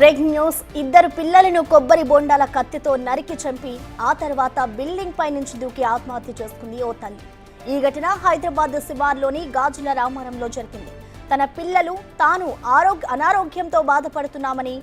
Breaking news ఇద్దరు పిల్లలను కొబ్బరి బొండాల కత్తితో నరికి చంపి ఆ తర్వాత బిల్డింగ్ పై నుంచి దూకి ఆత్మహత్య చేసుకుంది ఓ తల్లి. ఈ ఘటన హైదరాబాద్ శివార్లోని గాజుల రామారంలో జరిగింది. తన పిల్లలు తాను అనారోగ్యంతో బాధపడుతున్నామని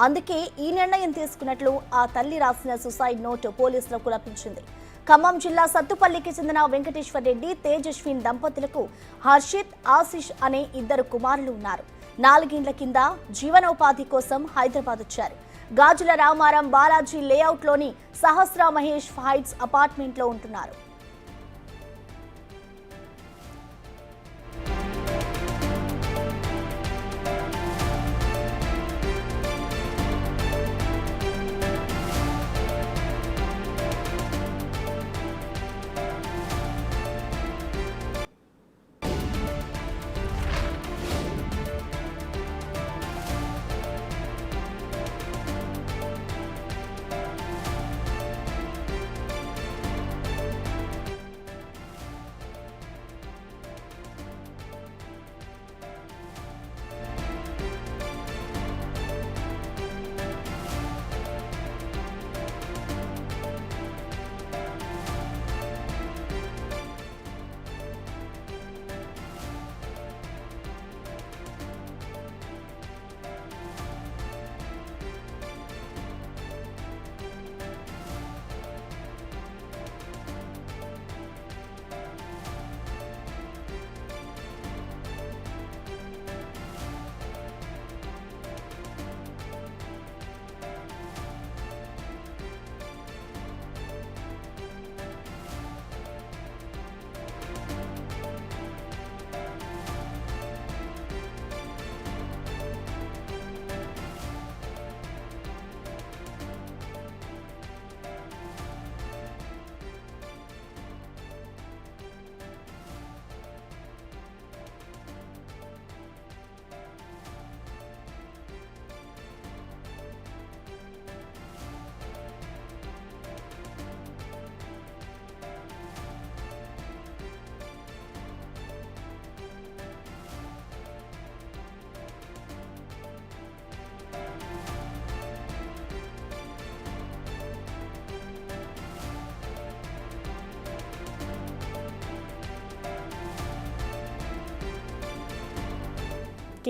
అందుకే ఈ నిర్ణయం తీసుకున్నట్లు ఆ తల్లి రాసిన సూసైడ్ నోట్ పోలీసులకు లభించింది. ఖమ్మం జిల్లా సత్తుపల్లికి చెందిన వెంకటేశ్వర్ రెడ్డి, తేజస్విన్ దంపతులకు హర్షిత్, ఆశిష్ అనే ఇద్దరు కుమారులు ఉన్నారు. 4 ఏళ్ల కింద జీవనోపాధి కోసం హైదరాబాద్ వచ్చారు. గాజుల రామారం బాలాజీ లేఅవుట్లోని సహస్ర మహేష్ హైట్స్ అపార్ట్మెంట్లో ఉంటున్నారు.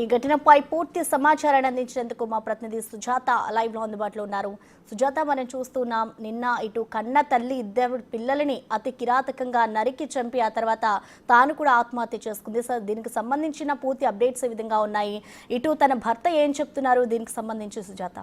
ఈ ఘటనపై పూర్తి సమాచారాన్ని అందించేందుకు మా ప్రతినిధి సుజాత లైవ్ లో అందుబాటులో ఉన్నారు. సుజాత, మనం చూస్తున్నాం నిన్న ఇటు కన్న తల్లి ఇద్దరు పిల్లలని అతి కిరాతకంగా నరికి చంపి ఆ తర్వాత తాను కూడా ఆత్మహత్య చేసుకుంది. సో దీనికి సంబంధించిన పూర్తి అప్డేట్స్ ఈ విధంగా ఉన్నాయి. ఇటు తన భర్త ఏం చెప్తున్నారు దీనికి సంబంధించి సుజాత?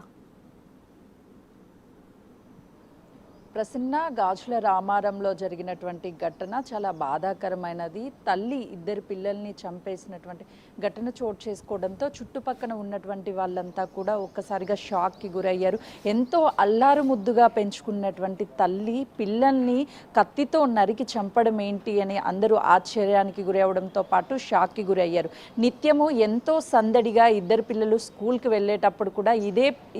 ప్రసన్న, గాజుల రామారంలో జరిగినటువంటి ఘటన చాలా బాధాకరమైనది. తల్లి ఇద్దరు పిల్లల్ని చంపేసినటువంటి ఘటన చోటు చేసుకోవడంతో చుట్టుపక్కన ఉన్నటువంటి వాళ్ళంతా కూడా ఒక్కసారిగా షాక్కి గురయ్యారు. ఎంతో అల్లారు ముద్దుగా పెంచుకున్నటువంటి తల్లి పిల్లల్ని కత్తితో నరికి చంపడం ఏంటి అని అందరూ ఆశ్చర్యానికి గురవడంతో పాటు షాక్కి గురయ్యారు. నిత్యము ఎంతో సందడిగా ఇద్దరు పిల్లలు స్కూల్కి వెళ్ళేటప్పుడు కూడా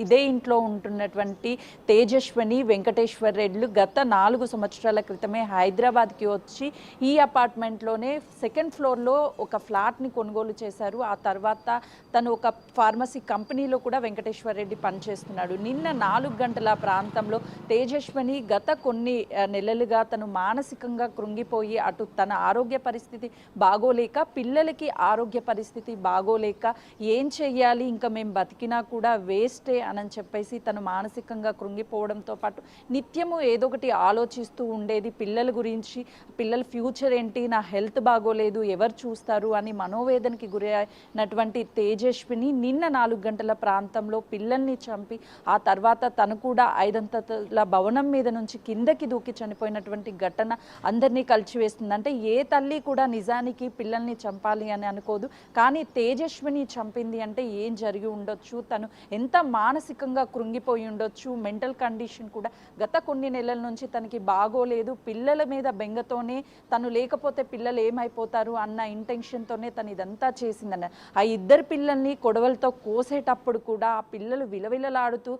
ఇదే ఇంట్లో ఉంటున్నటువంటి తేజస్విని, వెంకటేశ్వర్ రెడ్డి గత 4 సంవత్సరాల క్రితమే హైదరాబాద్కి వచ్చి ఈ అపార్ట్మెంట్లోనే 2nd ఫ్లోర్లో ఒక ఫ్లాట్ని కొనుగోలు చేశారు. ఆ తర్వాత తను ఒక ఫార్మసీ కంపెనీలో కూడా వెంకటేశ్వర్ రెడ్డి పనిచేస్తున్నాడు. నిన్న 4 గంటల ప్రాంతంలో తేజస్విని గత కొన్ని నెలలుగా తను మానసికంగా కృంగిపోయి అటు తన ఆరోగ్య పరిస్థితి బాగోలేక, పిల్లలకి ఆరోగ్య పరిస్థితి బాగోలేక ఏం చెయ్యాలి, ఇంకా మేము బతికినా కూడా వేస్టే అని చెప్పేసి తను మానసికంగా కృంగిపోవడంతో పాటు నిత్యము ఏదో ఒకటి ఆలోచిస్తూ ఉండేది. పిల్లల గురించి, పిల్లల ఫ్యూచర్ ఏంటి, నా హెల్త్ బాగోలేదు, ఎవరు చూస్తారు అని మనోవేదనకి గురైనటువంటి తేజస్విని నిన్న 4 గంటల ప్రాంతంలో పిల్లల్ని చంపి ఆ తర్వాత తను కూడా 5 అంతస్తుల భవనం మీద నుంచి కిందకి దూకి చనిపోయినటువంటి ఘటన అందరినీ కలిచివేస్తుంది. అంటే ఏ తల్లి కూడా నిజానికి పిల్లల్ని చంపాలి అని అనుకోదు, కానీ తేజస్విని చంపింది అంటే ఏం జరిగి ఉండొచ్చు, తను ఎంత మానసికంగా కృంగిపోయి ఉండొచ్చు, మెంటల్ కండిషన్ కూడా గత కొన్ని కొన్ని నెలల నుంచి తనకి బాగోలేదు, పిల్లల మీద బెంగతోనే తను లేకపోతే పిల్లలు ఏమైపోతారు అన్న ఇంటెన్షన్తోనే తను ఇదంతా చేసిందన్న. ఆ ఇద్దరు పిల్లల్ని కొడవలతో కోసేటప్పుడు కూడా ఆ పిల్లలు విలవిలలాడుతూ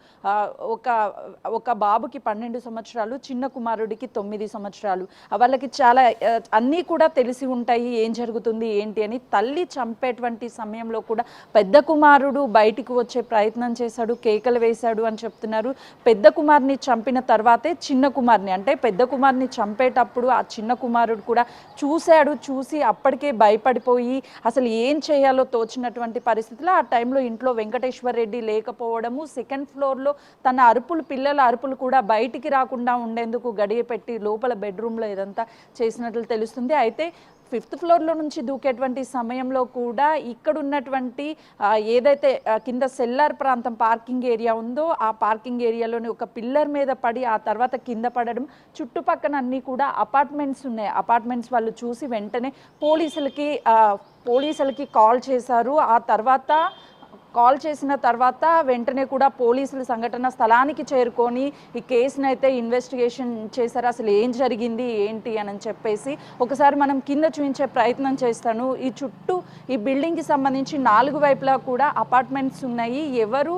ఒక బాబుకి 12 సంవత్సరాలు, చిన్న కుమారుడికి 9 సంవత్సరాలు. వాళ్ళకి చాలా అన్నీ కూడా తెలిసి ఉంటాయి ఏం జరుగుతుంది ఏంటి అని. తల్లి చంపేటువంటి సమయంలో కూడా పెద్ద కుమారుడు బయటికి వచ్చే ప్రయత్నం చేశాడు, కేకలు వేశాడు అని చెప్తున్నారు. పెద్ద కుమార్ని చంపిన తర్వాతే చిన్న కుమార్ని, అంటే పెద్ద కుమార్ని చంపేటప్పుడు ఆ చిన్న కుమారుడు కూడా చూసి అప్పటికే భయపడిపోయి అసలు ఏం చేయాలో తోచినటువంటి పరిస్థితిలో ఆ టైంలో ఇంట్లో వెంకటేశ్వర రెడ్డి లేకపోవడము, సెకండ్ ఫ్లోర్లో తన అరుపులు, పిల్లల అరుపులు కూడా బయటికి రాకుండా ఉండేందుకు గడియ పెట్టి లోపల బెడ్రూమ్లో ఇదంతా చేసినట్లు తెలుస్తుంది. అయితే 5th ఫ్లోర్లో నుంచి దూకేటువంటి సమయంలో కూడా ఇక్కడ ఉన్నటువంటి ఏదైతే కింద సెల్లార్ ప్రాంతం పార్కింగ్ ఏరియా ఉందో ఆ పార్కింగ్ ఏరియాలోని ఒక పిల్లర్ మీద పడి ఆ తర్వాత కింద పడడం, చుట్టుపక్కన అన్నీ కూడా అపార్ట్మెంట్స్ ఉన్నాయి. అపార్ట్మెంట్స్ వాళ్ళు చూసి వెంటనే పోలీసులకి కాల్ చేశారు. ఆ తర్వాత కాల్ చేసిన తర్వాత వెంటనే కూడా పోలీసులు సంఘటన స్థలానికి చేరుకొని ఈ కేసును అయితే ఇన్వెస్టిగేషన్ చేశారు. అసలు ఏం జరిగింది ఏంటి అని చెప్పేసి ఒకసారి మనం కింద చూపించే ప్రయత్నం చేస్తాను. ఈ చుట్టూ ఈ బిల్డింగ్కి సంబంధించి 4 వైపులా కూడా అపార్ట్మెంట్స్ ఉన్నాయి. ఎవరు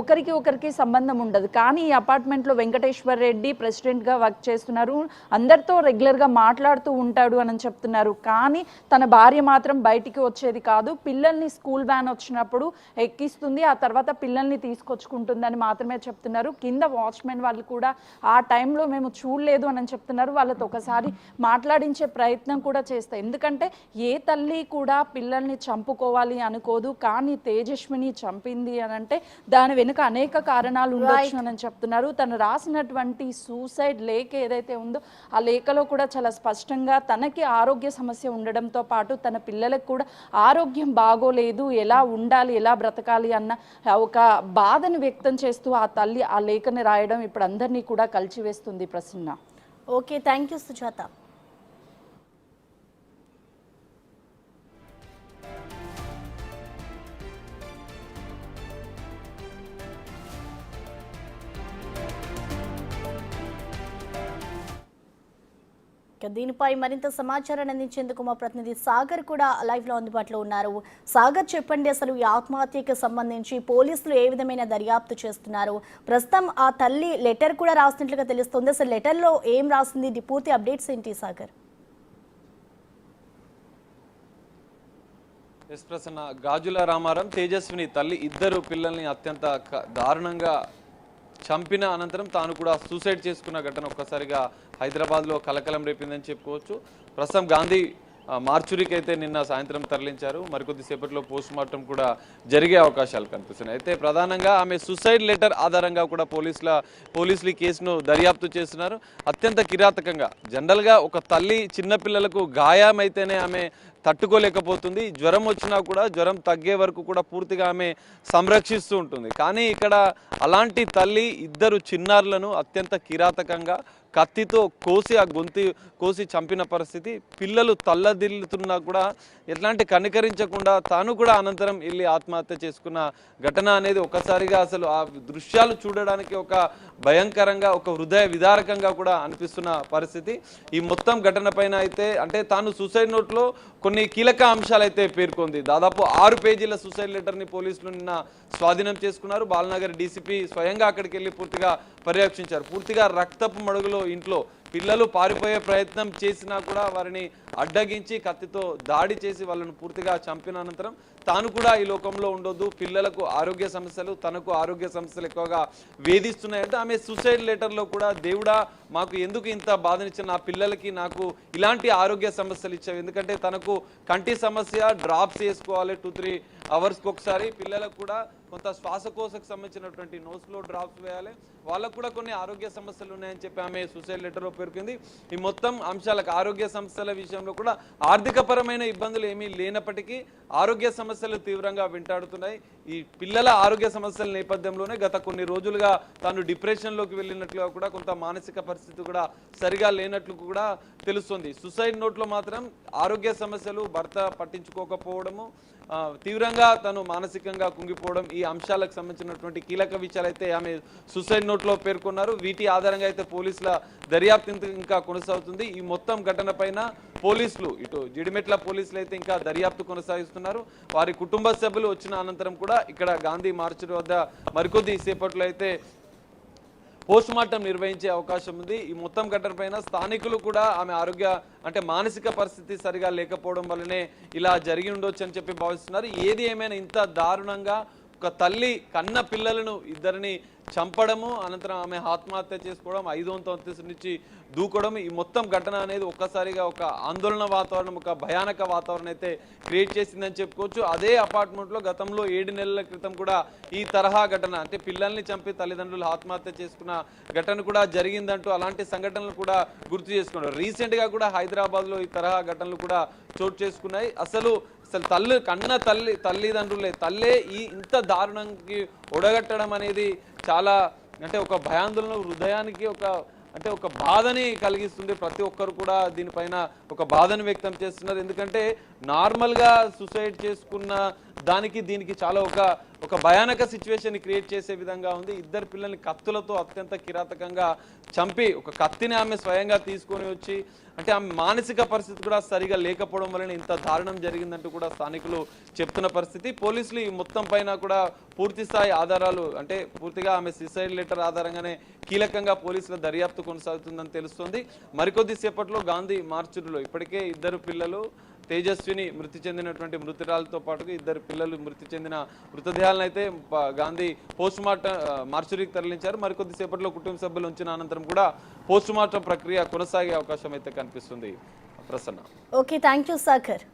ఒకరికి సంబంధం ఉండదు. కానీ ఈ అపార్ట్మెంట్లో వెంకటేశ్వర రెడ్డి ప్రెసిడెంట్గా వర్క్ చేస్తున్నారు, అందరితో రెగ్యులర్గా మాట్లాడుతూ ఉంటాడు అని చెప్తున్నారు. కానీ తన భార్య మాత్రం బయటికి వచ్చేది కాదు. పిల్లల్ని స్కూల్ వ్యాన్ వచ్చినప్పుడు ఎక్కిస్తుంది, ఆ తర్వాత పిల్లల్ని తీసుకొచ్చుకుంటుందని మాత్రమే చెప్తున్నారు. కింద వాచ్మెన్ వాళ్ళు కూడా ఆ టైంలో మేము చూడలేదు అని చెప్తున్నారు. వాళ్ళతో ఒకసారి మాట్లాడించే ప్రయత్నం కూడా చేస్తాయి. ఎందుకంటే ఏ తల్లి కూడా పిల్లల్ని చంపుకోవాలి అనుకోదు, కానీ తేజస్విని చంపింది అని అంటే దాని వెనుక అనేక కారణాలు ఉండొచ్చు అని చెప్తున్నారు. తను రాసినటువంటి సూసైడ్ లేఖ ఏదైతే ఉందో ఆ లేఖలో కూడా చాలా స్పష్టంగా తనకి ఆరోగ్య సమస్య ఉండడంతో పాటు తన పిల్లలకు కూడా ఆరోగ్యం బాగోలేదు, ఎలా ఉండాలి, ఎలా బ్రతకాలి అన్న ఒక బాధను వ్యక్తం చేస్తూ ఆ తల్లి ఆ లేఖని రాయడం ఇప్పుడు అందరినీ కూడా కలిచివేస్తుంది. Prasanna. Okay, thank you Sujatha. దీనిపై మరింత సమాచారాన్ని అందించేందుకు మా ప్రతినిధి సాగర్ కూడా లైవ్ లో అందుబాటులో ఉన్నారు. సాగర్, చెప్పండి, అసలు ఈ ఆత్మహత్యకు సంబంధించి పోలీసులు ఏ విధమైన దర్యాప్తు చేస్తున్నారు? ప్రస్తుతం ఆ తల్లి లెటర్ కూడా రాసినట్లుగా తెలుస్తుంది. అసలు లెటర్ లో ఏం రాసింది, పూర్తి అప్డేట్స్ ఏంటి సాగర్? ప్రసన్న, గాజుల రామారం తేజస్విని తల్లి ఇద్దరు పిల్లల్ని అత్యంత దారుణంగా చంపిన అనంతరం తాను కూడా సూసైడ్ చేసుకున్న ఘటన ఒక్కసారిగా హైదరాబాద్లో కలకలం రేపిందని చెప్పుకోవచ్చు. ప్రస్తుతం గాంధీ మార్చురీకి అయితే నిన్న సాయంత్రం తరలించారు. మరికొద్ది సేపట్లో పోస్ట్ మార్టం కూడా జరిగే అవకాశాలు కనిపిస్తున్నాయి. అయితే ప్రధానంగా ఆమె సూసైడ్ లెటర్ ఆధారంగా కూడా పోలీసులు కేసును దర్యాప్తు చేస్తున్నారు. అత్యంత కిరాతకంగా, జనరల్గా ఒక తల్లి చిన్నపిల్లలకు గాయమైతేనే ఆమె తట్టుకోలేకపోతుంది. జ్వరం వచ్చినా కూడా జ్వరం తగ్గే వరకు కూడా పూర్తిగా ఆమె సంరక్షిస్తూ ఉంటుంది. కానీ ఇక్కడ అలాంటి తల్లి ఇద్దరు చిన్నారులను అత్యంత కిరాతకంగా కత్తితో కోసి ఆ గొంతు కోసి చంపిన పరిస్థితి. పిల్లలు తల్లదిల్లుతున్నా కూడా ఎట్లాంటి కనికరించకుండా తాను కూడా అనంతరం వెళ్ళి ఆత్మహత్య చేసుకున్న ఘటన అనేది ఒకసారిగా అసలు ఆ దృశ్యాలు చూడడానికి ఒక భయంకరంగా, ఒక హృదయ విదారకంగా కూడా అనిపిస్తున్న పరిస్థితి. ఈ మొత్తం ఘటన పైన అయితే అంటే తాను సూసైడ్ నోట్లో కొన్ని కీలక అంశాలు అయితే పేర్కొంది. దాదాపు 6 పేజీల సూసైడ్ లెటర్ని పోలీసులు నిన్న స్వాధీనం చేసుకున్నారు. బాలనగర్ డీసీపీ స్వయంగా అక్కడికి వెళ్ళి పూర్తిగా పర్యవేక్షించారు. పూర్తిగా రక్తపు మడుగులో ఇంట్లో పిల్లలు పారిపోయే ప్రయత్నం చేసినా కూడా వారిని అడ్డగించి కత్తితో దాడి చేసి వాళ్ళను పూర్తిగా చంపిన అనంతరం తాను కూడా ఈ లోకంలో ఉండొద్దు, పిల్లలకు ఆరోగ్య సమస్యలు, తనకు ఆరోగ్య సమస్యలు ఎక్కువగా వేధిస్తున్నాయంటే ఆమె సూసైడ్ లెటర్లో కూడా దేవుడా మాకు ఎందుకు ఇంత బాధనిచ్చిన, నా పిల్లలకి నాకు ఇలాంటి ఆరోగ్య సమస్యలు ఇచ్చావు, ఎందుకంటే తనకు కంటి సమస్య, డ్రాప్స్ వేసుకోవాలి 2-3 అవర్స్కి ఒకసారి, పిల్లలకు కూడా కొంత శ్వాసకోశకు సంబంధించినటువంటి నోస్లో డ్రాప్స్ వేయాలి, వాళ్ళకు కూడా కొన్ని ఆరోగ్య సమస్యలు ఉన్నాయని చెప్పి ఆమె సూసైడ్ లెటర్లో పేర్కొంది. ఈ మొత్తం అంశాలకు ఆరోగ్య సమస్యల విషయంలో కూడా ఆర్థికపరమైన ఇబ్బందులు ఏమీ లేనప్పటికీ ఆరోగ్య సమస్యలు తీవ్రంగా వెంటాడుతున్నాయి. ఈ పిల్లల ఆరోగ్య సమస్యల నేపథ్యంలోనే గత కొన్ని రోజులుగా తాను డిప్రెషన్లోకి వెళ్ళినట్లుగా కూడా, కొంత మానసిక పరిస్థితి కూడా సరిగా లేనట్లు కూడా తెలుస్తుంది. సూసైడ్ నోట్లో మాత్రం ఆరోగ్య సమస్యలు, భర్త పట్టించుకోకపోవడము, తీవ్రంగా తను మానసికంగా కుంగిపోవడం, ఈ అంశాలకు సంబంధించినటువంటి కీలక విషయాలు అయితే ఆమె సూసైడ్ నోట్లో పేర్కొన్నారు. వీటి ఆధారంగా అయితే పోలీసుల దర్యాప్తు ఇంకా కొనసాగుతుంది. ఈ మొత్తం ఘటన పైన పోలీసులు, ఇటు జిడిమెట్ల పోలీసులు అయితే ఇంకా దర్యాప్తు కొనసాగిస్తున్నారు. వారి కుటుంబ సభ్యులు వచ్చిన అనంతరం కూడా ఇక్కడ గాంధీ మార్చు వద్ద మరికొద్ది సేపట్లో అయితే పోస్ట్ మార్టం నిర్వహించే అవకాశం ఉంది. ఈ మొత్తం ఘటన పైన స్థానికులు కూడా ఆమె ఆరోగ్య అంటే మానసిక పరిస్థితి సరిగా లేకపోవడం వల్లనే ఇలా జరిగి ఉండొచ్చు అని చెప్పి భావిస్తున్నారు. ఏది ఏమైనా ఇంత దారుణంగా ఒక తల్లి కన్న పిల్లలను ఇద్దరిని చంపడము, అనంతరం ఆమె ఆత్మహత్య చేసుకోవడం, 5వ అంతస్తు నుంచి దూకడం, ఈ మొత్తం ఘటన అనేది ఒక్కసారిగా ఒక ఆందోళన వాతావరణం, ఒక భయానక వాతావరణం అయితే క్రియేట్ చేసిందని చెప్పుకోవచ్చు. అదే అపార్ట్మెంట్లో గతంలో 7 నెలల క్రితం కూడా ఈ తరహా ఘటన, అంటే పిల్లల్ని చంపి తల్లిదండ్రులు ఆత్మహత్య చేసుకున్న ఘటన కూడా జరిగిందంటూ అలాంటి సంఘటనలు కూడా గుర్తు చేసుకున్నారు. రీసెంట్గా కూడా హైదరాబాద్లో ఈ తరహా ఘటనలు కూడా చోటు చేసుకున్నాయి. అసలు కన్న తల్లిదండ్రులే తల్లే ఇంత దారుణానికి ఒడగట్టడం అనేది చాలా అంటే ఒక భయాందోళన, హృదయానికి ఒక బాధని కలిగిస్తుంది. ప్రతి ఒక్కరు కూడా దీనిపైన ఒక బాధను వ్యక్తం చేస్తున్నారు. ఎందుకంటే నార్మల్గా సూసైడ్ చేసుకున్న దానికి దీనికి చాలా ఒక భయానక సిచ్యువేషన్ క్రియేట్ చేసే విధంగా ఉంది. ఇద్దరు పిల్లల్ని కత్తులతో అత్యంత కిరాతకంగా చంపి, ఒక కత్తిని ఆమె స్వయంగా తీసుకొని వచ్చి, అంటే ఆమె మానసిక పరిస్థితి కూడా సరిగా లేకపోవడం వలన ఇంత దారుణం జరిగిందంటూ కూడా స్థానికులు చెప్తున్న పరిస్థితి. పోలీసులు ఈ మొత్తం పైన కూడా పూర్తి స్థాయి ఆధారాలు, అంటే పూర్తిగా ఆమె సూసైడ్ లెటర్ ఆధారంగానే కీలకంగా పోలీసుల దర్యాప్తు కొనసాగుతుందని తెలుస్తోంది. మరికొద్ది సేపట్లో గాంధీ మార్చులో ఇప్పటికే ఇద్దరు పిల్లలు, తేజస్విని మృతి చెందినటువంటి మృతురాలతో పాటుగా ఇద్దరు పిల్లలు మృతి చెందిన మృతదేహాలను అయితే గాంధీ పోస్ట్ మార్టం మార్చురీకి తరలించారు. మరికొద్ది సేపట్లో కుటుంబ సభ్యులు ఉంచిన అనంతరం కూడా పోస్ట్ మార్టం ప్రక్రియ కొనసాగే అవకాశం అయితే కనిపిస్తుంది. Prasanna. Okay, thank you Sagar.